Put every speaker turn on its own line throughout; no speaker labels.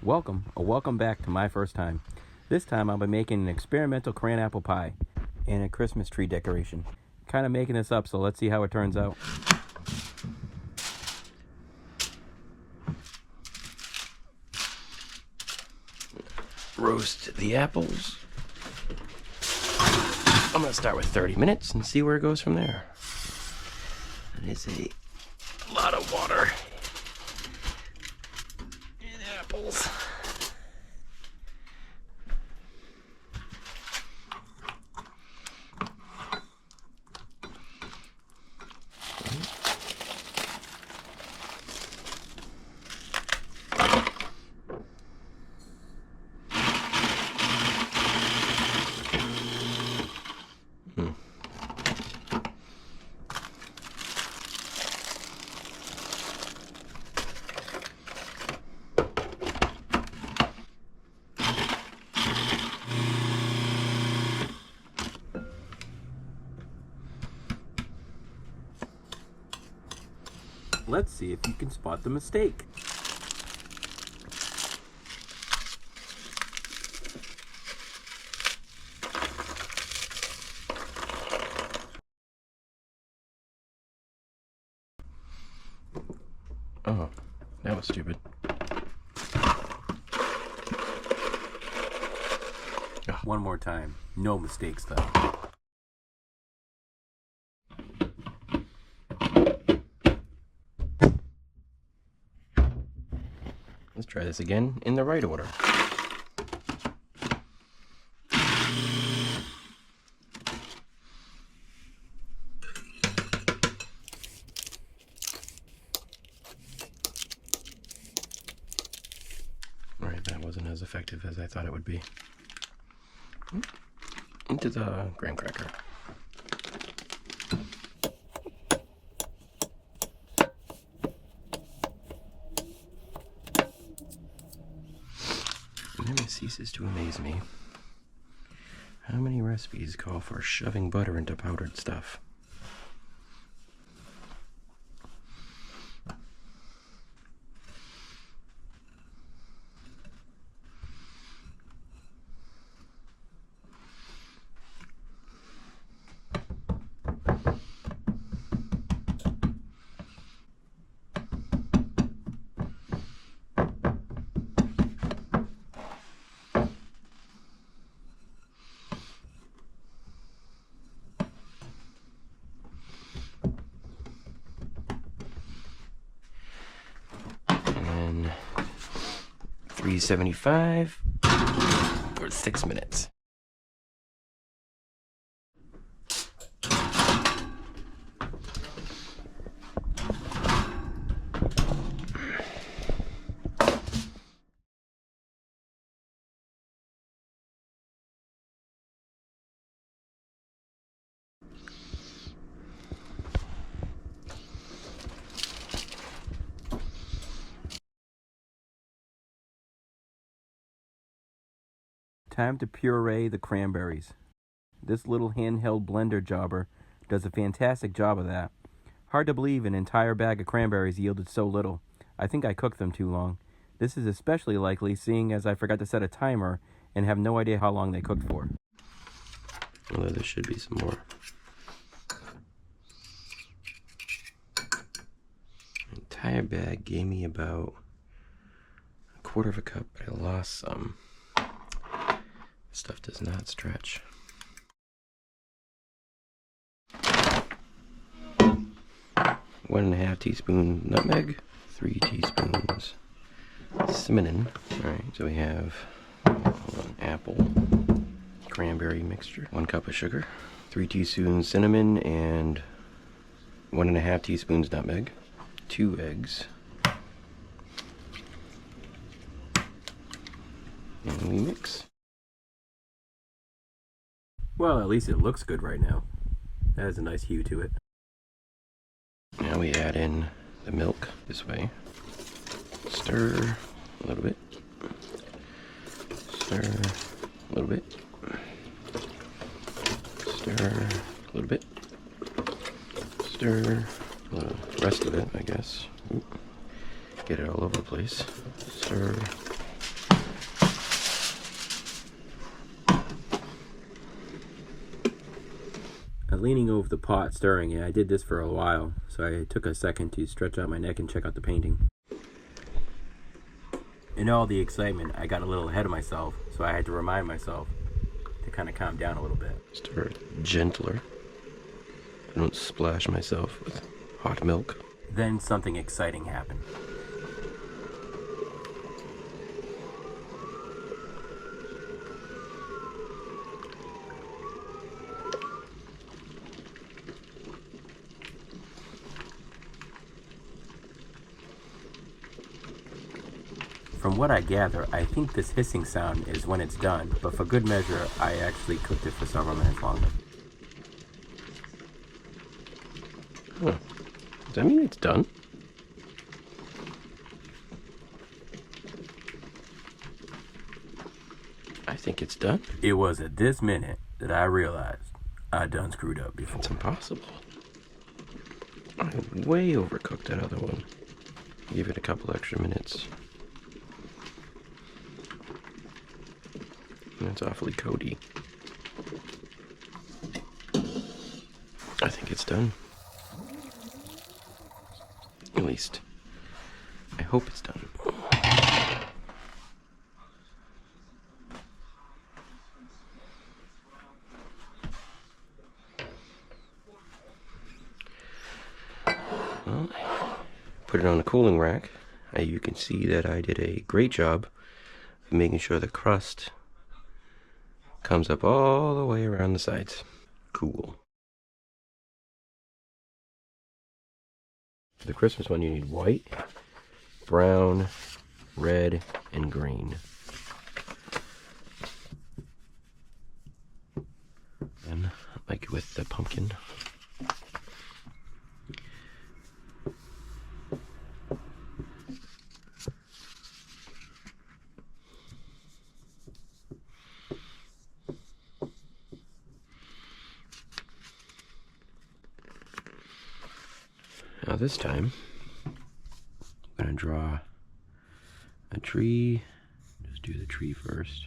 Welcome, or welcome back to my first time. This time I'll be making an experimental cran-apple pie and a Christmas tree decoration. Kind of making this up, so let's see how it turns out.
Roast the apples. I'm going to start with 30 minutes and see where it goes from there. That is a lot of water and apples.
Let's see if you can spot the mistake.
Oh, that was stupid.
One more time. No mistakes, though.
Let's try this again in the right order. Alright, that wasn't as effective as I thought it would be. Into the graham cracker. It never ceases to amaze me how many recipes call for shoving butter into powdered stuff. And 375 for 6 minutes.
Time to puree the cranberries. This little handheld blender jobber does a fantastic job of that. Hard to believe an entire bag of cranberries yielded so little. I think I cooked them too long. This is especially likely seeing as I forgot to set a timer and have no idea how long they cooked for.
Although there should be some more. The entire bag gave me about a quarter of a cup, but I lost some. Stuff does not stretch. One and a half teaspoon nutmeg, 3 teaspoons cinnamon. Alright, so we have an apple cranberry mixture, 1 cup of sugar, 3 teaspoons cinnamon, and 1.5 teaspoons nutmeg, 2 eggs. And we mix.
Well, at least it looks good right now. That has a nice hue to it.
Now we add in the milk this way. Stir a little bit. Stir a little bit. Stir a little bit. Stir the rest of it, I guess. Oop. Get it all over the place. Stir.
leaning over the pot, stirring it. I did this for a while, so I took a second to stretch out my neck and check out the painting. In all the excitement, I got a little ahead of myself, so I had to remind myself to kind of calm down a little bit.
Stir it gentler. I don't splash myself with hot milk.
Then something exciting happened. From what I gather, I think this hissing sound is when it's done, but for good measure, I actually cooked it for several minutes longer.
Huh. Does that mean it's done? I think it's done.
It was at this minute that I realized I done screwed up before.
It's impossible. I way overcooked that other one. Give it a couple extra minutes. And it's awfully coaty. I think it's done. At least, I hope it's done. Well, put it on the cooling rack. You can see that I did a great job of making sure the crust comes up all the way around the sides. Cool. For the Christmas one, you need white, brown, red, and green. And like with the pumpkin. Now this time, I'm going to draw a tree. Just do the tree first.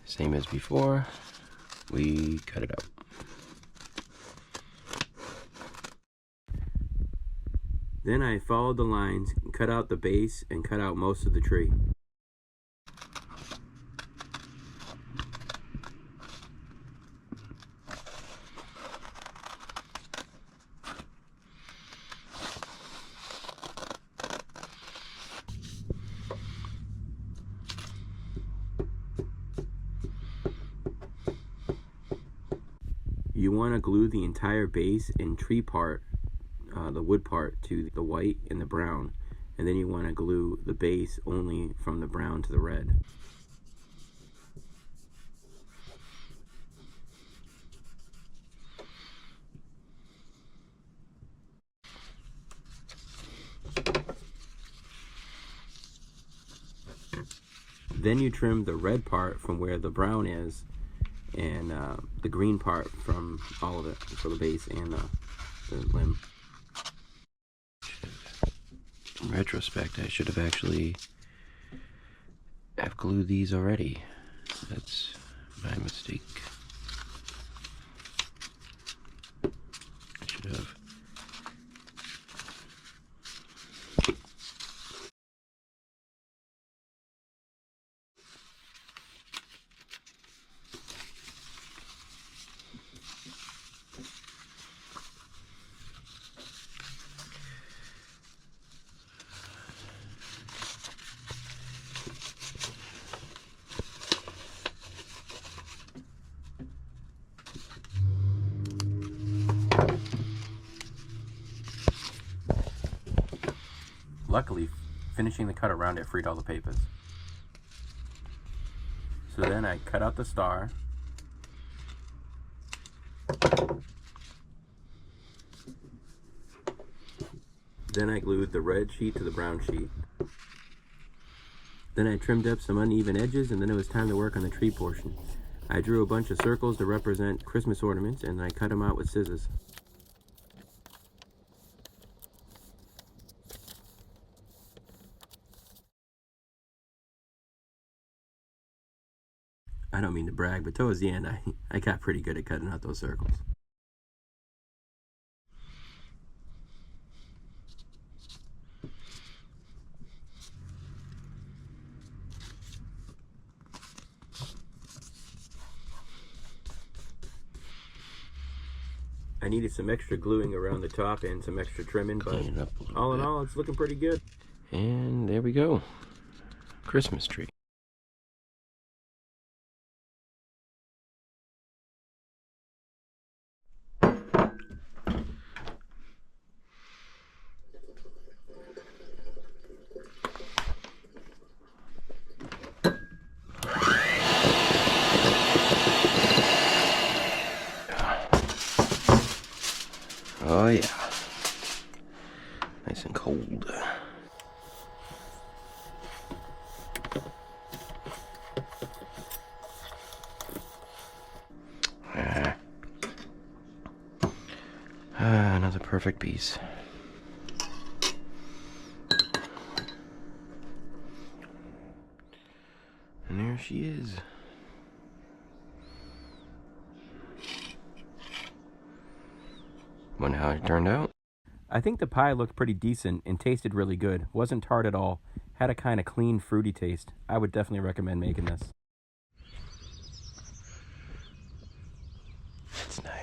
Same as before, we cut it out.
Then I followed the lines, cut out the base, and cut out most of the tree. You want to glue the entire base and tree part, the wood part, to the white and the brown, and then you want to glue the base only from the brown to the red. Then you trim the red part from where the brown is, and the green part from all of it, so the base and the limb.
In retrospect, I should have actually glued these already. That's my mistake. I should have.
Luckily, finishing the cut around it freed all the papers. So then I cut out the star. Then I glued the red sheet to the brown sheet. Then I trimmed up some uneven edges, and then it was time to work on the tree portion. I drew a bunch of circles to represent Christmas ornaments, and I cut them out with scissors. I don't mean to brag, but towards the end, I got pretty good at cutting out those circles. I needed some extra gluing around the top and some extra trimming, but
Clean it up a little
all in
bit.
all, it's looking pretty good.
And there we go. Christmas tree. Oh yeah. Nice and cold. Another perfect piece. And there she is. Wonder how it turned out.
I think the pie looked pretty decent and tasted really good. Wasn't tart at all. Had a kind of clean, fruity taste. I would definitely recommend making this.
That's nice.